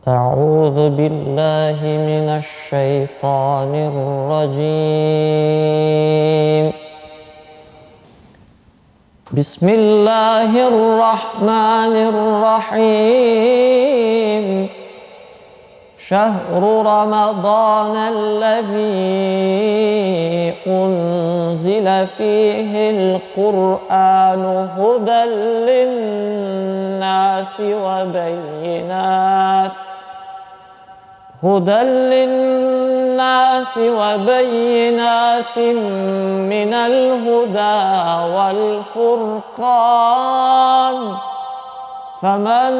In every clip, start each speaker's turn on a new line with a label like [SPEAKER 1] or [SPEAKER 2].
[SPEAKER 1] أعوذ بالله من الشيطان الرجيم بسم الله الرحمن الرحيم شهر رمضان الذي أنزل فيه القرآن هدى للناس وبينات من الهدى والفرقان فمن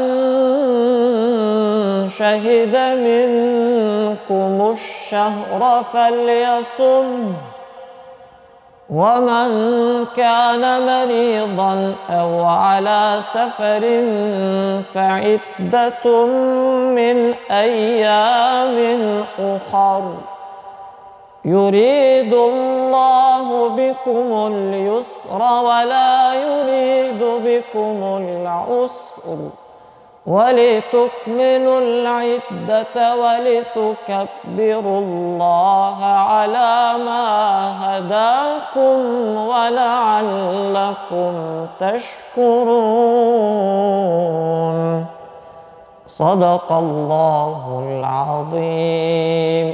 [SPEAKER 1] شهد منكم الشهر فليصم ومن كان مريضا أو على سفر فعدة من أيام أخر يريد الله بكم اليسر ولا يريد بكم العسر ولتكملوا العدة ولتكبروا الله على ما هداكم ولعلكم تشكرون صدق الله العظيم.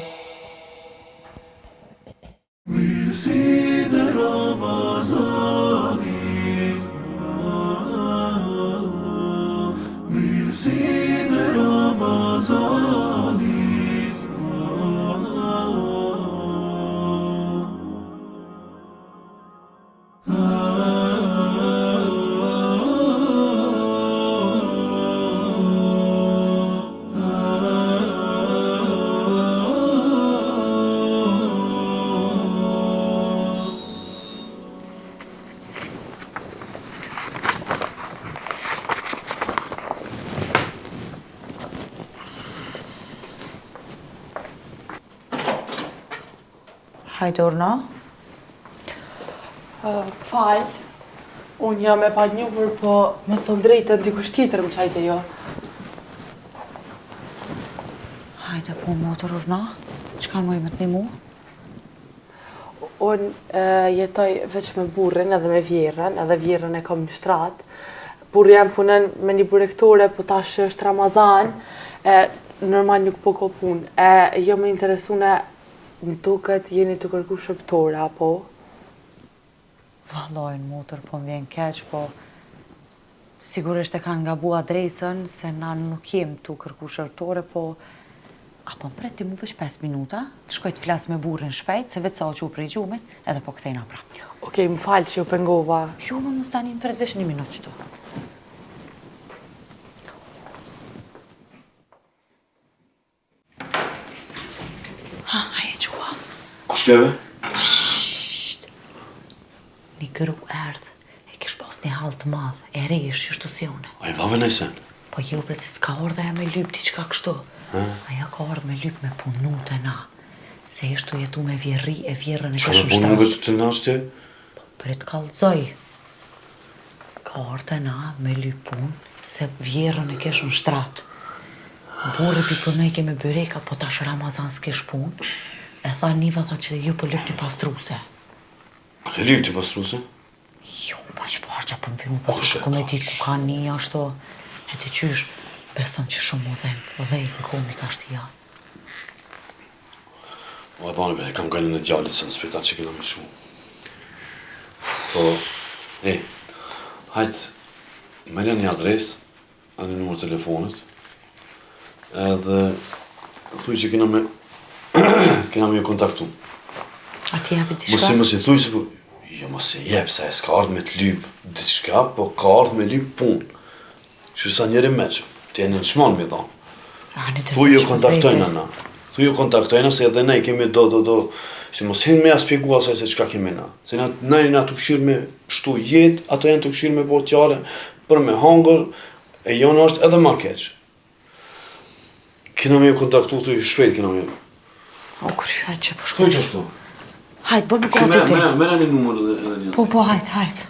[SPEAKER 2] Hajde Orna.
[SPEAKER 3] Falë, unë jam e pa njohur, po me thënë drejtën dikush tjetër më qajte jo.
[SPEAKER 2] Hajde po motor Orna, çka më të ndihmu?
[SPEAKER 3] Unë jetoj veç me burrin edhe me vjerën, edhe vjerën e kam në shtrat. Burri jam punon me një burektore, po tash është Ramazan, normal nuk po ko punë. Jo më interesune në duket jeni të kërku shëptore, apo?
[SPEAKER 2] Vallojnë motor, po më vjen keq, po sigurisht e kanë gabu adresën, se na nuk jem të kërku shëptore, po apo më pret ti mu veç 5 minuta, të shkoj të flas me burrin shpejt, se vetë sa u që u prej gjumit, edhe po kthejna pra.
[SPEAKER 3] Okej, më falë që ju pengova.
[SPEAKER 2] Jo, më mos tani më pret veç 1 minutë qëtu. Ha, aje qua.
[SPEAKER 4] Kush leve?
[SPEAKER 2] Shhht. Një gëru erdh, e kish pas një hall të madh, e re ish qështu si une.
[SPEAKER 4] A i vave nëjsen?
[SPEAKER 2] Po jo, bre, se s'ka ardhe e me lyp diçka kështu. Aja ka ardhë me lyp me punu të na. Se ishtu jetu me vjerri e vjerën e
[SPEAKER 4] Qa
[SPEAKER 2] keshën
[SPEAKER 4] me punu nga që të nashtje?
[SPEAKER 2] Për të kallëzoj. Ka ardhë e na me lyp pun, se vjerën e keshën shtrat. Burri pi punoj keme byreka, po tash Ramazan s'kesh pun. E tha Niva tha që ju po lyp një pastruse.
[SPEAKER 4] A ke lyp t'i pastruse?
[SPEAKER 2] Jo, ma qëfar që po më filmu pastruse, ku me dit ku ka një ashtu. E ti qysh, besom që shumë u dhemt, dhe i në komi ka shtia.
[SPEAKER 4] O e bane be, e kam gajnë në djallit se në spital që kena me shu. Po, hajtë, merja një adres, edhe numër telefonit, edhe thuj që kena me ju kontaktu.
[SPEAKER 2] A ti japi diçka?
[SPEAKER 4] Mos i thuj se po, jo mos e jep, se e s'ka ardhë me t'lyp diçka, po ka ardhë me lyp punë. Që sa njeri meqë, ti e në nëshmon me thonë. Thuj ju kontaktojna na. Thuj ju kontaktojna se edhe ne kemi do. Se mos hinë me ja spjegu asaj se qka kemi na. Se na të këshirë me shtu jetë, ato janë të këshirë me bërë qare, për me hangër, e jonë është edhe ma keqë. Kina me ju kontaktu, thuj shpejt kina me ju.
[SPEAKER 2] O, kërë, hajtë që po
[SPEAKER 4] Thuj
[SPEAKER 2] shkoj.
[SPEAKER 4] që shtu.
[SPEAKER 2] Hajtë, bërë në kohë të ti.
[SPEAKER 4] Mera një numër edhe një.
[SPEAKER 2] Po, hajtë.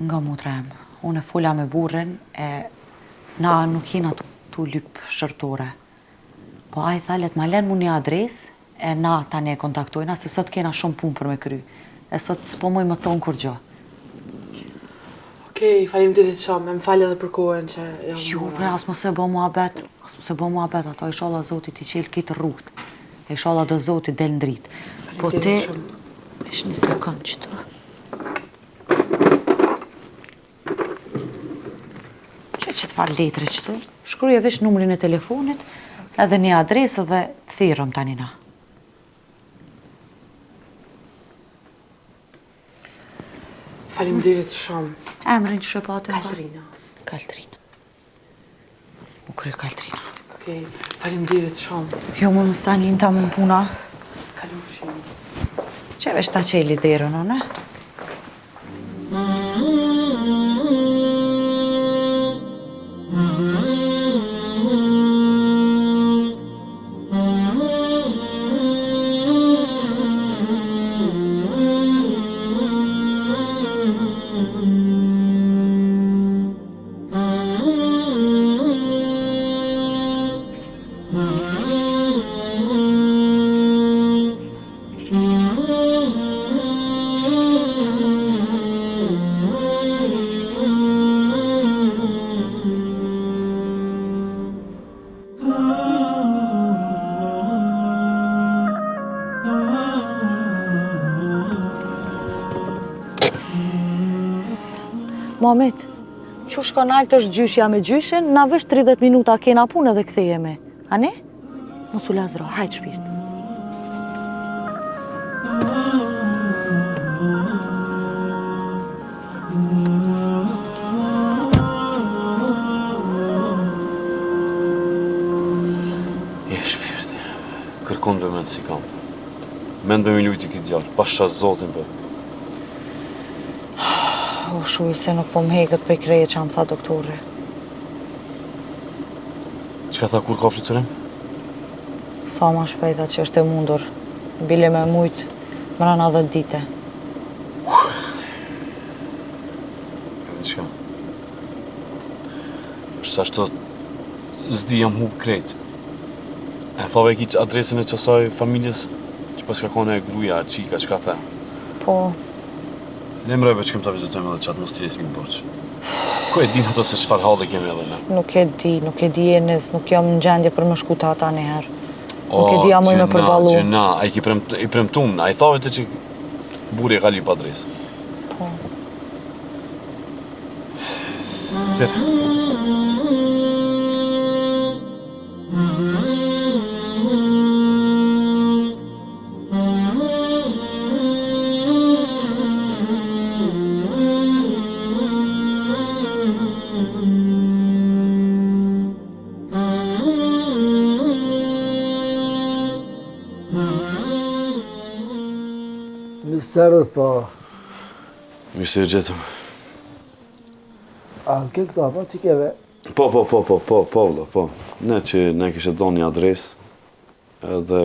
[SPEAKER 2] Nga motra em. Unë e fola me burrin e na nuk jena tu lyp shërtore. Po ai tha let ma len mu një adres e na tani e kontaktojna se sot kena shumë punë për me kry. E sot s'po moj më thonë kur gjë.
[SPEAKER 3] Okej, faleminderit shumë, më falë edhe për kohën që jam
[SPEAKER 2] Jo, as mos e bë muhabet, ato inshallah Zoti t'i qel këtë rrugët. Inshallah do Zoti del ndrit. Po ti vesh një sekond qëtu. Që t'far letre qëtu, shkruaj vesh numrin e telefonit, edhe një adresë dhe thirrëm tani na.
[SPEAKER 3] Faleminderit shumë.
[SPEAKER 2] Emrin që shëpatin?
[SPEAKER 3] Kaltrina.
[SPEAKER 2] Kaltrina. U kry Kaltrina.
[SPEAKER 3] Okej, faleminderit shumë.
[SPEAKER 2] Jo, më stani në ta më puna.
[SPEAKER 3] Kalofshim.
[SPEAKER 2] Që vesh ta qeli derën, ne? Mohamed, që shko naltë është gjyshja me gjyshen, na vesh 30 minuta kena punë edhe kthejeme. A ne? Mos u lazro, hajt shpirt.
[SPEAKER 4] Je shpirti, kërkon dhe mend si kam. Mend me lujti këtë djallë, pasha Zotin për.
[SPEAKER 2] O shuj se nuk po m'heket për kreje që am tha doktorri.
[SPEAKER 4] Qka tha kur ka fluturim?
[SPEAKER 2] Sa ma shpejta që është e mundur. Bile me mujt, mrana 10 dite.
[SPEAKER 4] Edhe qka? është sa shto zdi jam hub krejt. E thove ki adresën e qasaj familjes që pas ka kone e gruja, qika, qka the.
[SPEAKER 2] Po,
[SPEAKER 4] Ne mrejve që kem ta vizitojmë edhe qatë mos t'jes mi borç. Ko e din ato se çfarë halli kemi edhe ne?
[SPEAKER 2] nuk e di Enes, nuk jam në gjendje për më shku ta ata njëherë. Nuk e di a moj me përballu.
[SPEAKER 4] Gjëna, a i premtum, a i thave të që buri e ka lip adresë.
[SPEAKER 2] Po.
[SPEAKER 4] Tërë.
[SPEAKER 1] Sërët po,
[SPEAKER 4] Mirë se e gjetëm.
[SPEAKER 1] a ke këta, po, që keve?
[SPEAKER 4] Po. Ne që ne kishe do një adresë, edhe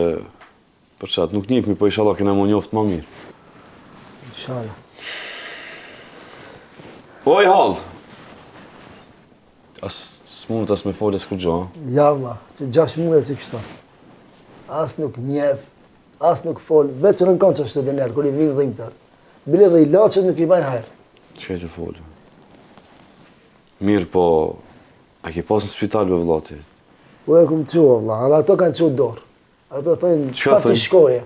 [SPEAKER 4] për qatë nuk njifmi, po inshallah kena më njoftë ma mirë.
[SPEAKER 1] Inshallah.
[SPEAKER 4] Oj, hallë! As s'mund as me folës kur gjo,
[SPEAKER 1] Ja, ma, që 6 muaj që kështu. As nuk njef, as nuk fol, veç rënkon që është të denerë, kër i vinë dhimtar. Bile dhe i laqët nuk i bajnë hajrë.
[SPEAKER 4] që e të folë? Mirë, po, a ke pas në spital me vllati?
[SPEAKER 1] Po e kumë qua, vla, edhe ato kanë qua dorë. Ato thënë,
[SPEAKER 4] Çka
[SPEAKER 1] sa ti
[SPEAKER 4] thënë?
[SPEAKER 1] shkoje.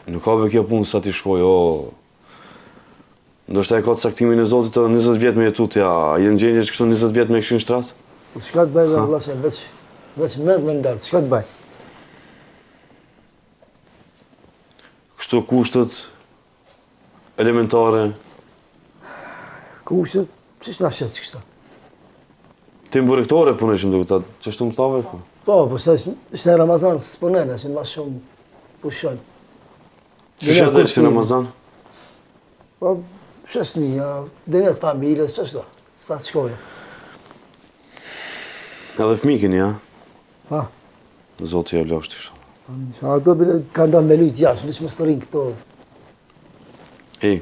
[SPEAKER 4] Nuk ka be kjo punë sa ti shkoj, o... Ndoshta e ka të saktimin e Zotit edhe 20 vjet me jetu t'ja, a jenë gjendje që kështu 20 vjet me këshin shtras?
[SPEAKER 1] Çka të bëjë, vla, që veç mend me ndarë, çka të bëjë?
[SPEAKER 4] Kështu kushtet elementare,
[SPEAKER 1] Kushtet, që na shetë që kështu?
[SPEAKER 4] ti mburektore punëshim duke ta, që shtu më thave?
[SPEAKER 1] Po se është në Ramazan, s'punene, që ma shumë pushon.
[SPEAKER 4] Që shë dhe që në Ramazan?
[SPEAKER 1] Po, shesnia, dënjet familjes, që shto, sa të shkoje.
[SPEAKER 4] Edhe fmikin, ja?
[SPEAKER 1] Ha,
[SPEAKER 4] Zoti ja lashtë isha.
[SPEAKER 1] ato bile kanë da me lujtë jashtë, nësë më sërinë këto.
[SPEAKER 4] Ej,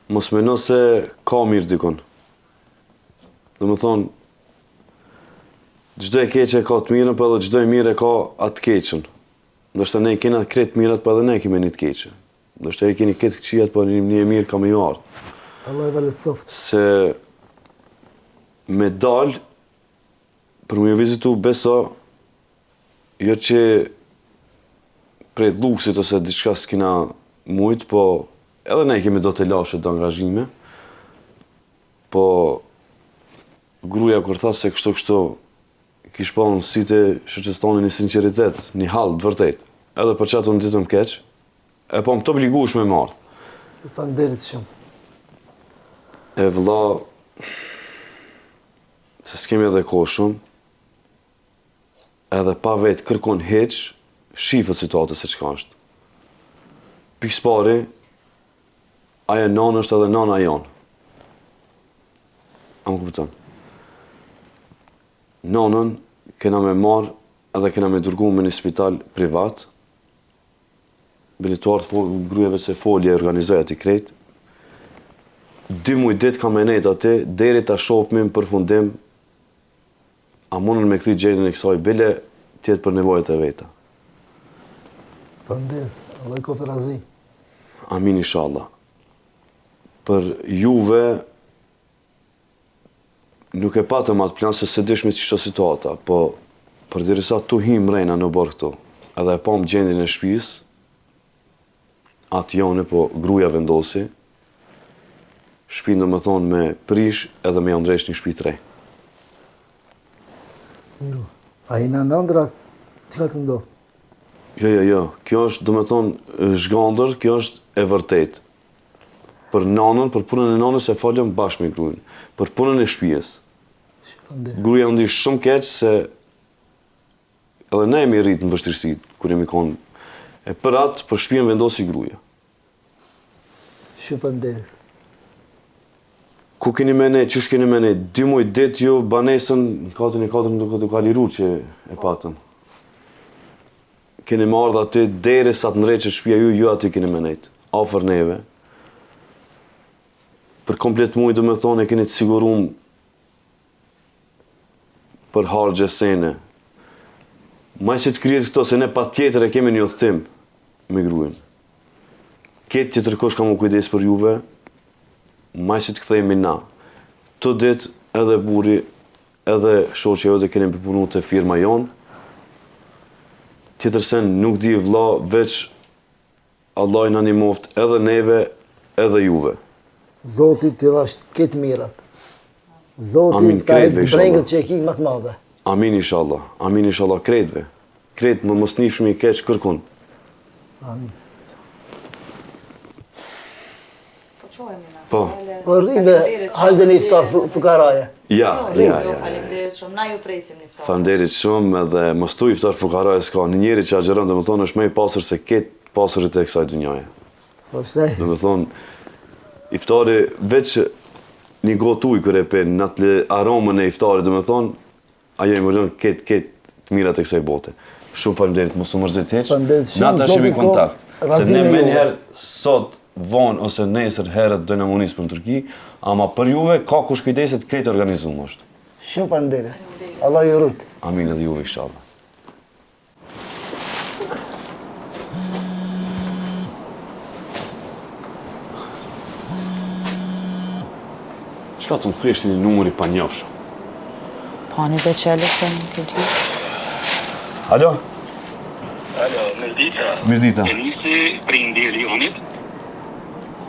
[SPEAKER 4] mos meno se ka mirë dikon. Do më thonë, çdo e keqe ka të mirën, po edhe çdo e mirë e ka atë keqen. Ndoshta ne kena kretë mirat, po edhe ne kemi një të keqe. Ndoshta e keni këtë këqijat, po një e mirë ka me ju ardhë.
[SPEAKER 1] Allah e valet soft.
[SPEAKER 4] Se me dalë, për më vizitu besa, jo që prej luksit ose diçka s'kina mujt, po edhe ne kemi do të lashe të angazhime, po gruja kur tha se kështu kish pa në syte shoqëstonin një sinceritet, një hall të vërtet, edhe për çato në ditën keq, e po më të obligush me marrë.
[SPEAKER 1] Falënderit shumë.
[SPEAKER 4] E vëlla, se s'kemi edhe kohë shumë, edhe pa vetë kërkon heq, shifë situatës se çka është. Pikë pari, aja nanë është edhe nana janë. A më kupton? Nanën kena me marë edhe kena me dërgu me një spital privat, bilituar të grujeve se folje organizoj ati krejt. 2 muaj ditë ka me nejt aty, deri ta shofmim për fundim, a mundën me këthi gjenën e kësaj bile tjetë për nevojët e veta.
[SPEAKER 1] Falënderit, Allah i kotë razi.
[SPEAKER 4] Amin inshallah. Për juve, nuk e patëm atë plan se se dishmi ç'është situata, po për dirisa tu him rejna në borë këtu, edhe e pam gjendjen e shtëpis, atë jone, po gruja vendosi, shtëpinë do më thonë me prish edhe me andresh një shtëpi të re.
[SPEAKER 1] A i në nëndra, që ka të ndohë?
[SPEAKER 4] Jo, kjo është do më thonë zhgandër, kjo është e vërtet. Për nanën, për punën e nanës e falem bashkë me grujën. Për punën e shtëpisë. Gruja ndi shumë keq se edhe ne jemi rritë në vështirësit, kur jemi konë. E për atë, për shtëpinë vendosi gruja.
[SPEAKER 1] Shumë falënderit.
[SPEAKER 4] Ku keni me ne, qësh keni me ne, 2 muaj ditë ju banesën, në katën e 4 duke të ka liru që e patëm. Keni me ardhë aty, deri sa të nërejtë që shtëpia ju aty keni me nejtë, afer neve. Për komplet muaj, do me thonë, e keni të sigurum për hargje sene. Maj si të kryet këto, se ne pa tjetër e kemi një udhëtim me gruin. Ketë tjetër kosh ka mu kujdes për juve, maj si të kthejemi na. Të ditë edhe buri, edhe shoqja jote keni përpunu të firma jonë. Tjetër sen nuk di vlla, veç Allah i na nimoft edhe neve, edhe juve.
[SPEAKER 1] Zoti t'i dhasht këtë mirat. Zoti
[SPEAKER 4] Amin,
[SPEAKER 1] ta e
[SPEAKER 4] krejtve, inshallah.
[SPEAKER 1] brengët që e ki më të madhe.
[SPEAKER 4] Amin inshallah, krejtve. Krejt më mos nifshmi keq kërkun.
[SPEAKER 1] Amin.
[SPEAKER 4] Po.
[SPEAKER 1] Po rribe halde një iftar fukaraje.
[SPEAKER 4] Ja.
[SPEAKER 2] Faleminderit shumë, na ju presim një iftar.
[SPEAKER 4] Faleminderit shumë edhe mos tu iftar fukaraje s'ka. Një njeri që agjeron, do më thonë, është më i pasur se ketë pasurit e kësaj dunjaje.
[SPEAKER 1] Po shte?
[SPEAKER 4] Do më thonë, iftari veç një gotë ujë kër e pen, në atë aromën e iftari, do më thonë, ajo i mëllon ketë të mirat e kësaj bote. Shumë faleminderit, mos u mërzit heq. Na ta shimi kontakt. Se ne me njëherë sot vonë ose nesër herët dojnë amonis për në Turki, ama për juve ka kush kujdeset krejtë organizumë është.
[SPEAKER 1] Shumë faleminderit. Allah ju rrit.
[SPEAKER 4] Amin edhe juve inshallah. Qka të më theshti një numëri pa njofshëm?
[SPEAKER 2] Pani dhe qelë se në këtë.
[SPEAKER 4] Alo?
[SPEAKER 5] Alo, Mirdita.
[SPEAKER 4] Mirdita.
[SPEAKER 5] E nisi prindi Lionit.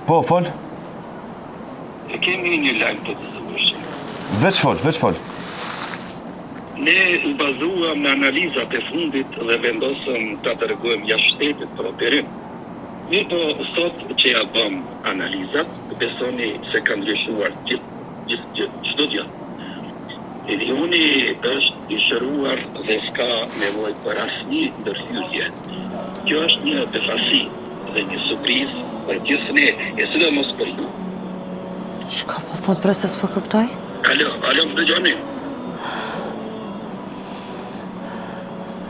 [SPEAKER 4] Po, fol?
[SPEAKER 5] E kemi një lajmë të të zëvëshim.
[SPEAKER 4] Veç fol.
[SPEAKER 5] Ne u bazuam në analizat e fundit dhe vendosëm të dërgojmë jashtë shtetit për operim. Mirë po, sot që ja bëm analizat, besoni se kanë lëshuar çdo gjë. Lioni është i shëruar dhe s'ka nevojë për asnjë ndërhyrje. Kjo është një befasi dhe një surprizë për gjithë ne, e sidomos për ju.
[SPEAKER 2] Çka po thot bre se s'po kuptoj?
[SPEAKER 5] Alo, më dëgjoni?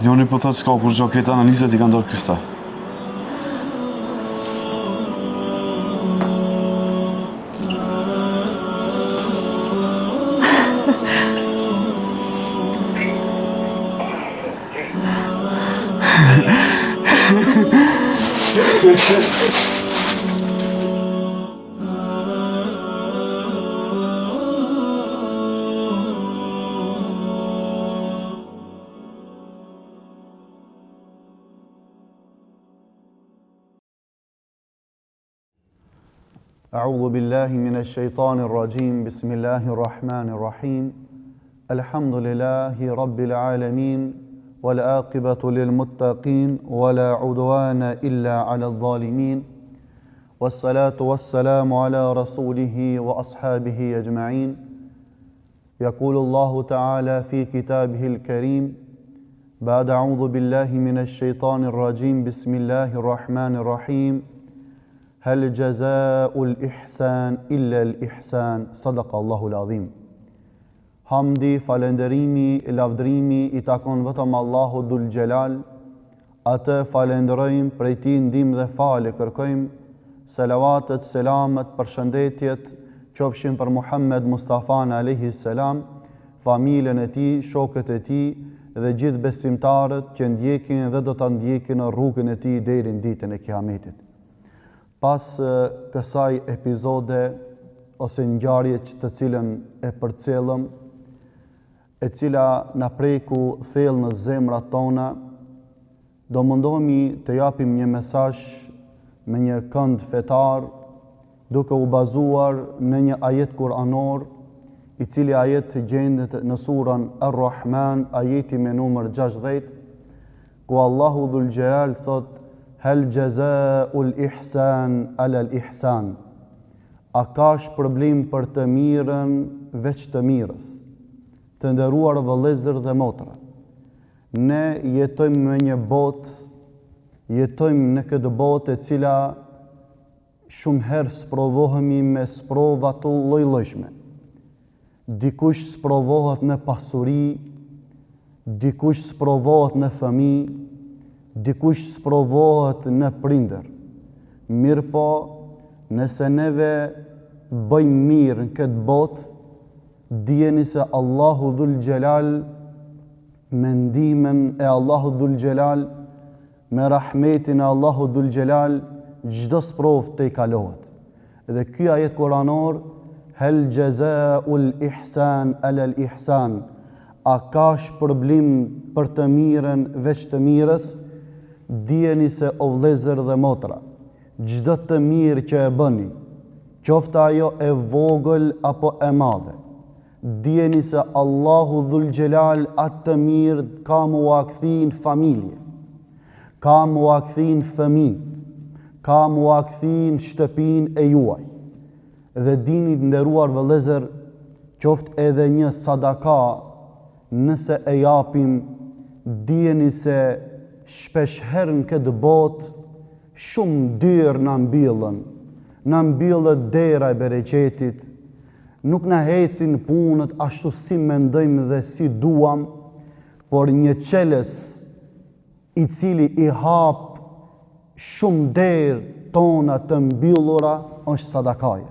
[SPEAKER 4] Joni po thot s'ka kur gjo këtë analizat i ka ndorë kristal.
[SPEAKER 6] أعوذ بالله من الشيطان الرجيم بسم الله الرحمن الرحيم الحمد لله رب العالمين والعاقبة للمتقين ولا عدوان إلا على الظالمين والصلاة والسلام على رسوله وأصحابه أجمعين يقول الله تعالى في كتابه الكريم بعد أعوذ بالله من الشيطان الرجيم بسم الله الرحمن الرحيم هل جزاء الإحسان إلا الإحسان صدق الله العظيم. Hamdi, falenderimi, lavdrimi i takon vetëm Allahu Dhul Gjelal. Atë falenderojmë, prej tij ndihmë dhe falë kërkojmë. Selavatet, selamet, përshëndetjet qofshin për Muhammed Mustafan alayhi salam, familjen e tij, shokët e tij dhe gjithë besimtarët që ndjekin dhe do ta ndjekin në rrugën e tij deri në ditën e Kiametit. Pas kësaj epizode ose ngjarje të cilën e përcjellëm, e cila na preku thellë në zemrat tona, do mundohemi të japim një mesazh me një kënd fetar, duke u bazuar në një ajet kuranor, i cili ajet gjendet në surën Ar-Rahman, ajeti me numër 60, ku Allahu Dhul Gjelal thot: Hel jazaa'ul ihsan ala al-ihsan. A ka shpërblim për të mirën veç të mirës? Të nderuar vëllezër dhe motra, ne jetojmë në një botë, jetojmë në këtë botë e cila shumë herë sprovohemi me sprova të lloj-llojshme. Dikush sprovohet në pasuri, dikush sprovohet në fëmijë, dikush sprovohet në prindër. Mirë po, nëse neve bëjmë mirë në këtë botë, dijeni se Allahu Dhul Gjelal, me ndihmën e Allahu Dhul Gjelal, me rahmetin e Allahu Dhul Gjelal, çdo sprovë te i kalohet. Dhe ky ajet kuranor, hel jazaa'ul ihsan ala al ihsan, a ka shpërblim për të mirën veç të mirës? Dijeni se o vëllezër dhe motra, çdo të mirë që e bëni, qoftë ajo e vogël apo e madhe, dijeni se Allahu Dhul Gjelal atë të mirë ka mu akthi në familje, ka mu akthi në fëmijë, ka mu akthi në shtëpinë e juaj. Dhe dini të nderuar vëllezër, qoftë edhe një sadaka, nëse e japim, dijeni se shpesh herë në këtë botë shumë dyrë na mbillët dera e bereqetit, nuk na hesin punët ashtu si mendojmë dhe si duam, por një qeles i cili i hap shumë derë tona të mbillura është sadakaja.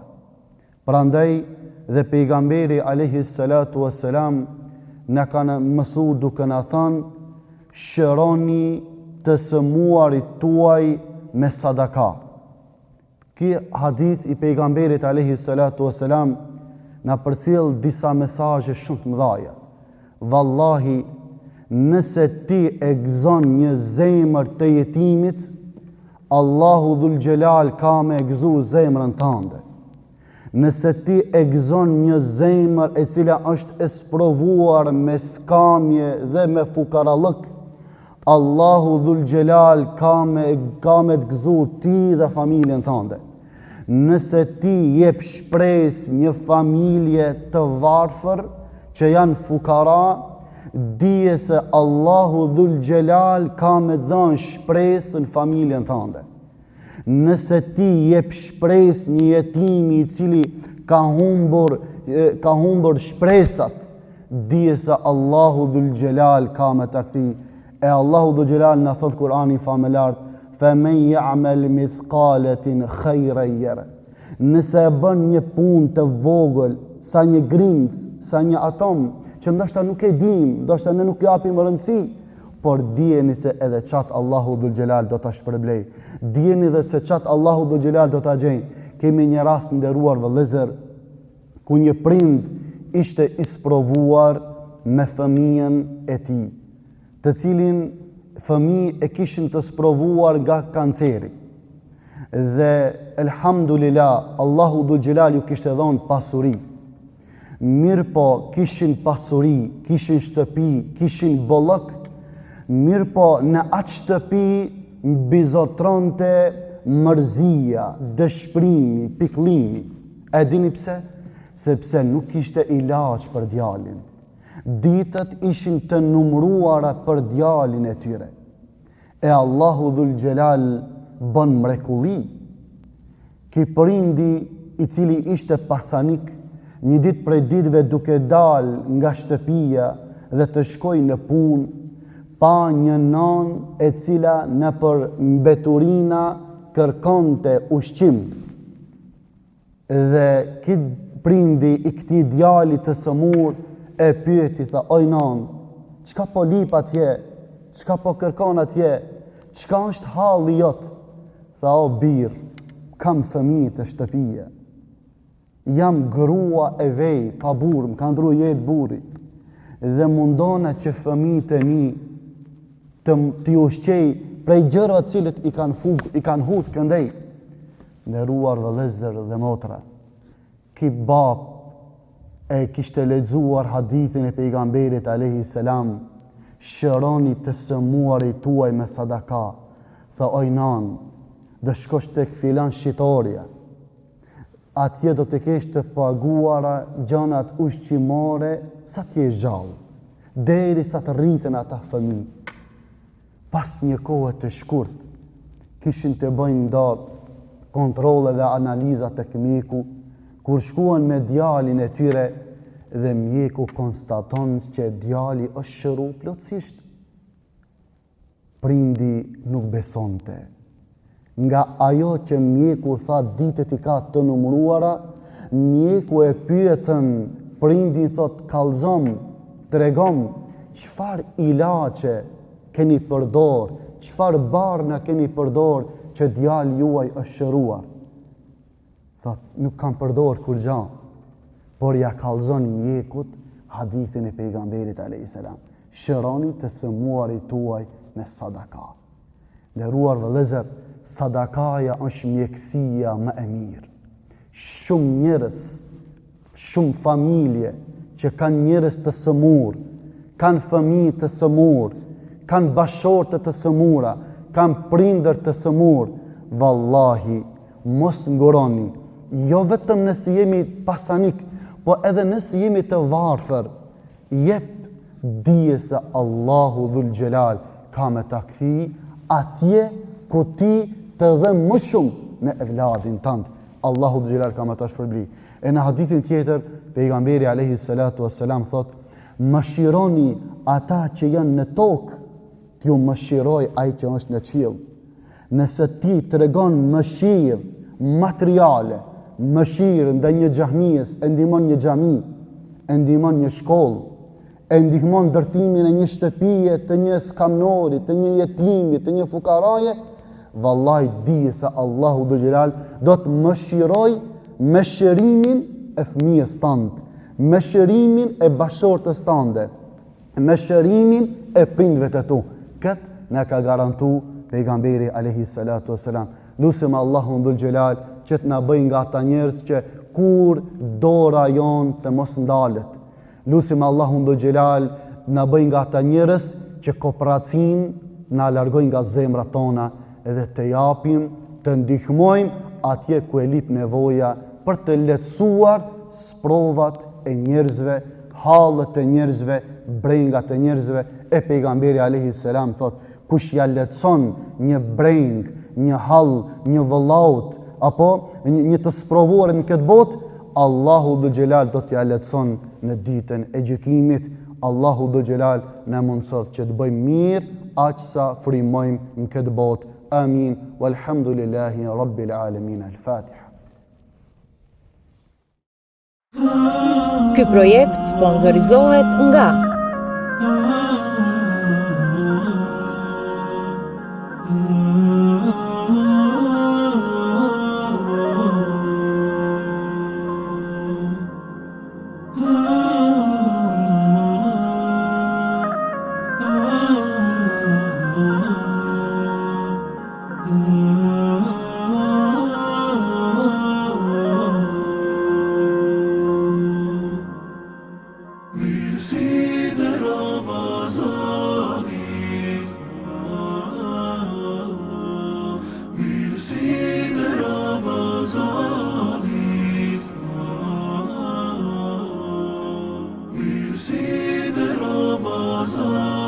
[SPEAKER 6] Prandaj dhe pejgamberi alayhi salatu wassalam na kanë mësuar duke na thënë: shëroni të sëmuarit tuaj me sadaka. Ky hadith i pejgamberit alayhi salatu wassalam na përcjell disa mesazhe shumë të mëdha. Vallahi, nëse ti e gëzon një zemër të jetimit, Allahu Dhul Gjelal ka me gëzu zemrën tënde. Nëse ti e gëzon një zemër e cila është e sprovuar me skamje dhe me fukarallëk, Allahu Dhul Gjelal ka me të gëzu ti dhe familjen tënde. Nëse ti jep shpresë një familje të varfër që janë fukara, dije se Allahu Dhul Gjelal ka me dhënë shpresë në familjen tënde. Nëse ti jep shpresë një jetimi i cili ka humbur shpresat, dije se Allahu Dhul Gjelal ka me të kthi. E Allahu Dhul Gjelal në thot Kur'ani famelart: فَمَنْ يَعْمَلْ مِثْقَالَةٍ خَيْرًا يَرَهُ. Nëse e bën një punë të vogël, sa një grimës, sa një atom, që ndoshta nuk e dim, ndoshta ne nuk japim rëndësi, por dijeni se edhe qatë Allahu Dhul Gjelal do të shpërblej. Dijeni dhe se qatë Allahu Dhul Gjelal do të gjej. Kemi një rast nderuar vëllezër, ku një prind ishte isprovuar me fëmijën e tij, të cilin fëmijë e kishin të sprovuar nga kanceri. Dhe elhamdulillah, Allahu Dhul Gjelal ju kishte dhënë pasuri. Mirë po kishin pasuri, kishin shtëpi, kishin bollok, mirë po në atë shtëpi mbizotronte mërzia, dëshprimi, pikllimi. E dini pse? Sepse nuk kishte ilaç për djalin. Ditët ishin të numruara për djalin e tyre. E Allahu Dhul Gjelal bën mrekulli. Ki prindi i cili ishte pasanik, një ditë prej ditëve duke dal nga shtëpia dhe të shkoj në punë, pa një nan e cila në për mbeturina kërkonte ushqim. Dhe këtë prindi i këtij djali të sëmur e pyeti, tha, oj nan, çka po lip atje, çka po kërkon atje, çka është halli jot? Tha, o birë, kam fëmijë të shtëpia. Jam grua e vej, pa burë, më kanë ndru jetë buri. Dhe mundona që fëmijët e mi të ushqej prej gjëra cilët i kanë hut këndej. Nderuar vëllezër dhe motra, ki bab e kishte lexuar hadithin e pejgamberit alayhi salam, shëroni të sëmuarit tuaj me sadaka. Tha, oj nan, dhe shkosh tek filan shitoria, atje do të kesh të paguara gjanat ushqimore sa t'je gjallë, deri sa të rriten ata fëmijë. Pas një kohë të shkurt, kishin të bëjnë ndo kontrole dhe analiza tek mjeku, kur shkuan me djalin e tyre dhe mjeku konstaton që djali është shëru plotësisht. Prindi nuk besonte. Nga ajo që mjeku tha ditët i ka të numruara, mjeku e pyetën prindin, thot, kallzom, tregom, çfarë ilaçe keni përdor, çfarë barna keni përdor që djali juaj është shëruar? Thot, nuk kam përdor kur gja, por ja kallzon mjekut hadithin e pejgamberit alayhis salam. Shëroni të sëmuarit tuaj me sadaka. Nderuar vëllezër, sadakaja është mjekësia më e mirë. Shumë njerëz, shumë familje që kanë njerëz të sëmur, kanë fëmijë të sëmur, kanë bashortë të sëmura, kanë prindër të sëmur, vallahi, mos nguroni, jo vetëm nëse jemi pasanik, po edhe nëse jemi të varfër, jep dije se Allahu Dhul Gjelal ka me ta kthi atje ku ti të dhe më shumë në evladin tënd. Allahu Dhul Gjelal ka me ta shpërbli. E në hadithin tjetër, pejgamberi alayhi salatu wassalam thot, mëshironi ata që janë në tokë, t'ju mëshiroj ai që është në qiell. Nëse ti tregon mëshirë materiale, mëshirë ndaj një xhamisë, e ndihmon një xhami, e ndihmon një shkollë, e ndihmon ndërtimin e një shtëpie, të një skamnori, të një jetimi, të një fukaraje, vallahi di se Allahu Dhul Gjelal do të mëshiroj me shërimin e fëmijës tënd, me shërimin e bashortës tënde, me shërimin e prindve të tu. Këtë ne ka garantu pejgamberi alayhi salatu wassalam. Lusim Allahun Dhul Gjelal që të na bëjë nga ata njerëz që kur dora jonë të mos ndalet. Lusim Allahun Dhul Gjelal na bëjë nga ata njerëz që kooperacinë na largojnë nga zemrat tona edhe të japim, të ndihmojmë atje ku e lip nevoja për të lehtësuar sprovat e njerëzve, hallet e njerëzve, brengat e njerëzve. E pejgamberi alayhi salam thot, kush ja lehtëson një breng, një hall, një vëllaut, apo një të sprovuar në këtë botë, Allahu Dhul Gjelal do t'ja lehtëson në ditën e gjykimit. Allahu Dhul Gjelal na mundsot që të bëjmë mirë aq sa frymojmë në këtë botë. Amin. Walhamdulillahi rabbil alamin. Al-Fatiha.
[SPEAKER 7] Ky projekt sponsorizohet nga
[SPEAKER 8] Mirësi dhe Ramazanit, mirësi dhe Ramazanit, mirësi dhe Ramazanit.